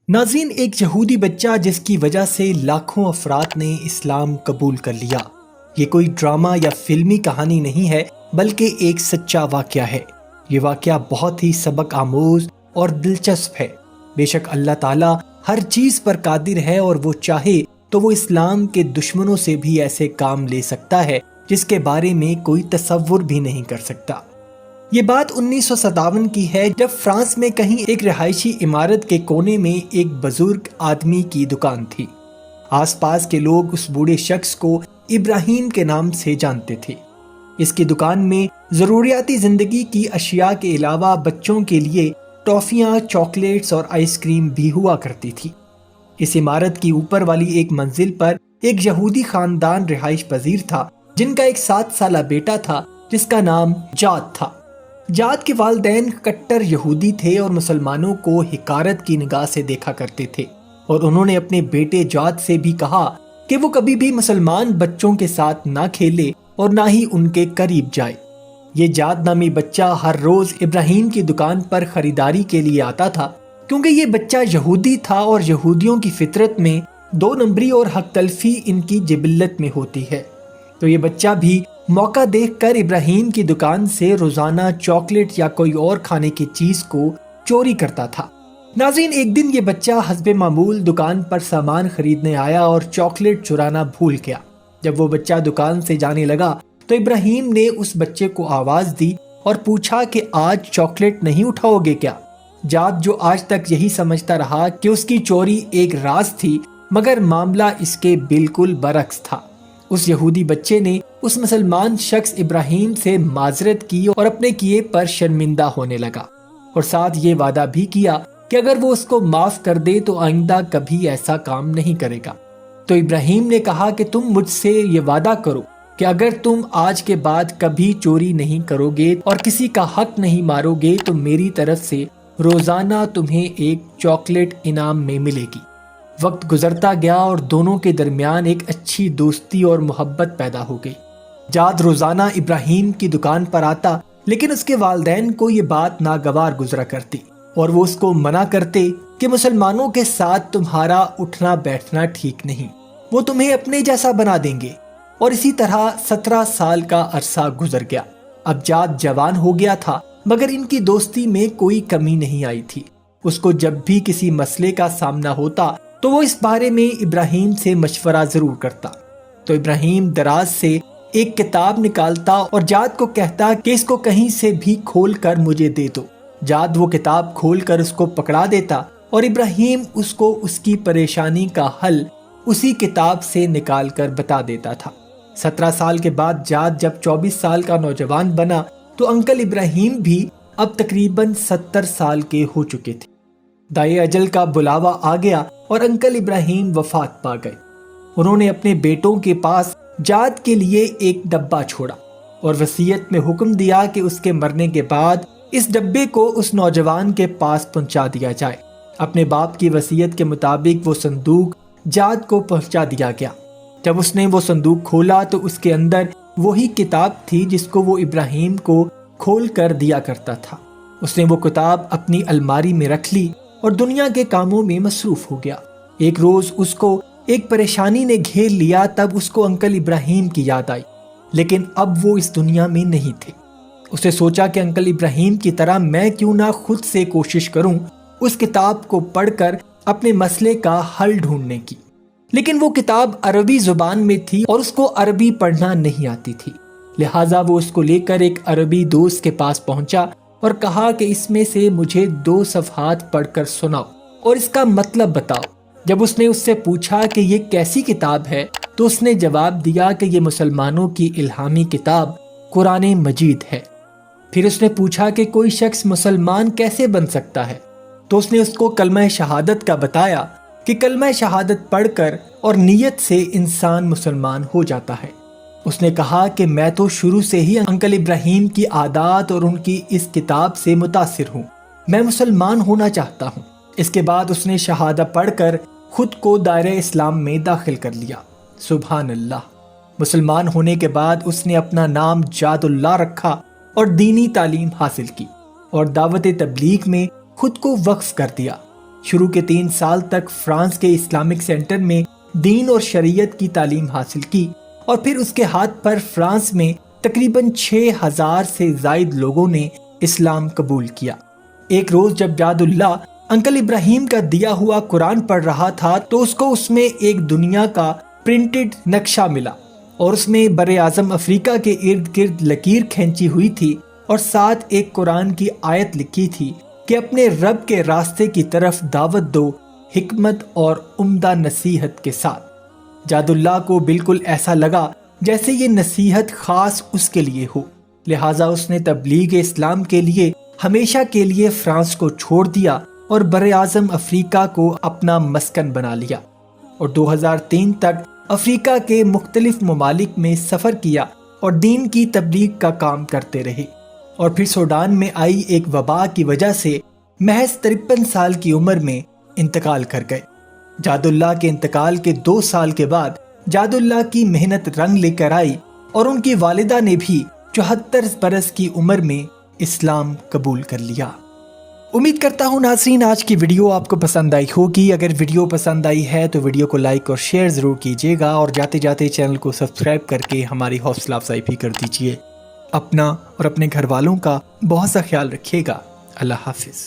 ناظرین، ایک یہودی بچہ جس کی وجہ سے لاکھوں افراد نے اسلام قبول کر لیا۔ یہ کوئی ڈرامہ یا فلمی کہانی نہیں ہے بلکہ ایک سچا واقعہ ہے۔ یہ واقعہ بہت ہی سبق آموز اور دلچسپ ہے۔ بے شک اللہ تعالیٰ ہر چیز پر قادر ہے اور وہ چاہے تو وہ اسلام کے دشمنوں سے بھی ایسے کام لے سکتا ہے جس کے بارے میں کوئی تصور بھی نہیں کر سکتا۔ یہ بات 1957 کی ہے جب فرانس میں کہیں ایک رہائشی عمارت کے کونے میں ایک بزرگ آدمی کی دکان تھی۔ آس پاس کے لوگ اس بوڑھے شخص کو ابراہیم کے نام سے جانتے تھے۔ اس کی دکان میں ضروریاتی زندگی کی اشیاء کے علاوہ بچوں کے لیے ٹافیاں، چاکلیٹس اور آئس کریم بھی ہوا کرتی تھی۔ اس عمارت کی اوپر والی ایک منزل پر ایک یہودی خاندان رہائش پذیر تھا جن کا ایک 7 سالہ بیٹا تھا جس کا نام جاد تھا۔ جاد کے والدین کٹر یہودی تھے اور مسلمانوں کو حقارت کی نگاہ سے دیکھا کرتے تھے، اور انہوں نے اپنے بیٹے جاد سے بھی کہا کہ وہ کبھی بھی مسلمان بچوں کے ساتھ نہ کھیلے اور نہ ہی ان کے قریب جائے۔ یہ جاد نامی بچہ ہر روز ابراہیم کی دکان پر خریداری کے لیے آتا تھا، کیونکہ یہ بچہ یہودی تھا اور یہودیوں کی فطرت میں 2 نمبری اور حق تلفی ان کی جبلت میں ہوتی ہے۔ تو یہ بچہ بھی موقع دیکھ کر ابراہیم کی دکان سے روزانہ چاکلیٹ یا کوئی اور کھانے کی چیز کو چوری کرتا تھا۔ ناظرین، ایک دن یہ بچہ حسب معمول دکان پر سامان خریدنے آیا اور چاکلیٹ چرانا بھول گیا۔ جب وہ بچہ دکان سے جانے لگا تو ابراہیم نے اس بچے کو آواز دی اور پوچھا کہ آج چاکلیٹ نہیں اٹھاؤ گے کیا؟ جاد، جو آج تک یہی سمجھتا رہا کہ اس کی چوری ایک راز تھی، مگر معاملہ اس کے بالکل برعکس تھا۔ اس یہودی بچے نے اس مسلمان شخص ابراہیم سے معذرت کی اور اپنے کیے پر شرمندہ ہونے لگا، اور ساتھ یہ وعدہ بھی کیا کہ اگر وہ اس کو معاف کر دے تو آئندہ کبھی ایسا کام نہیں کرے گا۔ تو ابراہیم نے کہا کہ تم مجھ سے یہ وعدہ کرو کہ اگر تم آج کے بعد کبھی چوری نہیں کرو گے اور کسی کا حق نہیں مارو گے تو میری طرف سے روزانہ تمہیں ایک چاکلیٹ انعام میں ملے گی۔ وقت گزرتا گیا اور دونوں کے درمیان ایک اچھی دوستی اور محبت پیدا ہو گئی۔ جاد روزانہ ابراہیم کی دکان پر آتا، لیکن اس کے والدین کو یہ بات ناگوار گزرا کرتی اور وہ اس کو منع کرتے کہ مسلمانوں کے ساتھ تمہارا اٹھنا بیٹھنا ٹھیک نہیں، وہ تمہیں اپنے جیسا بنا دیں گے۔ اور اسی طرح 17 سال کا عرصہ گزر گیا۔ اب جاد جوان ہو گیا تھا، مگر ان کی دوستی میں کوئی کمی نہیں آئی تھی۔ اس کو جب بھی کسی مسئلے کا سامنا ہوتا تو وہ اس بارے میں ابراہیم سے مشورہ ضرور کرتا۔ تو ابراہیم دراز سے ایک کتاب نکالتا اور جاد کو کہتا کہ اس کو کہیں سے بھی کھول کر مجھے دے دو۔ جاد وہ کتاب کھول کر اس کو پکڑا دیتا اور ابراہیم اس کو اس کی پریشانی کا حل اسی کتاب سے نکال کر بتا دیتا تھا۔ 17 سال کے بعد جاد جب 24 سال کا نوجوان بنا تو انکل ابراہیم بھی اب تقریباً 70 سال کے ہو چکے تھے۔ دائیں اجل کا بلاوا آ گیا اور انکل ابراہیم وفات پا گئے۔ انہوں نے اپنے بیٹوں کے پاس جاد کے لیے ایک ڈبہ چھوڑا اور وصیت میں حکم دیا کہ اس کے مرنے کے بعد اس ڈبے کو اس نوجوان کے پاس پہنچا دیا جائے۔ اپنے باپ کی وصیت کے مطابق وہ صندوق جاد کو پہنچا دیا گیا۔ جب اس نے وہ صندوق کھولا تو اس کے اندر وہی کتاب تھی جس کو وہ ابراہیم کو کھول کر دیا کرتا تھا۔ اس نے وہ کتاب اپنی الماری میں رکھ لی اور دنیا کے کاموں میں مصروف ہو گیا۔ ایک روز اس کو ایک پریشانی نے گھیر لیا، تب اس کو انکل ابراہیم کی یاد آئی، لیکن اب وہ اس دنیا میں نہیں تھے۔ اسے سوچا کہ انکل ابراہیم کی طرح میں کیوں نہ خود سے کوشش کروں اس کتاب کو پڑھ کر اپنے مسئلے کا حل ڈھونڈنے کی، لیکن وہ کتاب عربی زبان میں تھی اور اس کو عربی پڑھنا نہیں آتی تھی۔ لہٰذا وہ اس کو لے کر ایک عربی دوست کے پاس پہنچا اور کہا کہ اس میں سے مجھے 2 صفحات پڑھ کر سناؤ اور اس کا مطلب بتاؤ۔ جب اس نے اس سے پوچھا کہ یہ کیسی کتاب ہے تو اس نے جواب دیا کہ یہ مسلمانوں کی الہامی کتاب قرآن مجید ہے۔ پھر اس نے پوچھا کہ کوئی شخص مسلمان کیسے بن سکتا ہے، تو اس نے اس کو کلمہ شہادت کا بتایا کہ کلمہ شہادت پڑھ کر اور نیت سے انسان مسلمان ہو جاتا ہے۔ اس نے کہا کہ میں تو شروع سے ہی انکل ابراہیم کی عادات اور ان کی اس کتاب سے متاثر ہوں، میں مسلمان ہونا چاہتا ہوں۔ اس کے بعد اس نے شہادہ پڑھ کر خود کو دائرہ اسلام میں داخل کر لیا۔ سبحان اللہ۔ مسلمان ہونے کے بعد اس نے اپنا نام جاد اللہ رکھا اور دینی تعلیم حاصل کی اور دعوت تبلیغ میں خود کو وقف کر دیا۔ شروع کے 3 سال تک فرانس کے اسلامک سینٹر میں دین اور شریعت کی تعلیم حاصل کی اور پھر اس کے ہاتھ پر فرانس میں تقریباً 6000 سے زائد لوگوں نے اسلام قبول کیا۔ ایک روز جب جاد اللہ انکل ابراہیم کا دیا ہوا قرآن پڑھ رہا تھا تو اس کو اس میں ایک دنیا کا پرنٹڈ نقشہ ملا اور اس میں بر اعظم افریقہ کے ارد گرد لکیر کھینچی ہوئی تھی اور ساتھ ایک قرآن کی آیت لکھی تھی کہ اپنے رب کے راستے کی طرف دعوت دو حکمت اور عمدہ نصیحت کے ساتھ۔ جاد اللہ کو بالکل ایسا لگا جیسے یہ نصیحت خاص اس کے لیے ہو، لہٰذا اس نے تبلیغ اسلام کے لیے ہمیشہ کے لیے فرانس کو چھوڑ دیا اور بر اعظم افریقہ کو اپنا مسکن بنا لیا اور 2003 تک افریقہ کے مختلف ممالک میں سفر کیا اور دین کی تبلیغ کا کام کرتے رہے، اور پھر سوڈان میں آئی ایک وبا کی وجہ سے محض 53 سال کی عمر میں انتقال کر گئے۔ جاد اللہ کے انتقال کے 2 سال کے بعد جاد اللہ کی محنت رنگ لے کر آئی اور ان کی والدہ نے بھی 74 برس کی عمر میں اسلام قبول کر لیا۔ امید کرتا ہوں ناظرین آج کی ویڈیو آپ کو پسند آئی ہوگی۔ اگر ویڈیو پسند آئی ہے تو ویڈیو کو لائک اور شیئر ضرور کیجیے گا اور جاتے جاتے چینل کو سبسکرائب کر کے ہماری حوصلہ افزائی بھی کر دیجیے۔ اپنا اور اپنے گھر والوں کا بہت سا خیال رکھیے گا۔ اللہ حافظ۔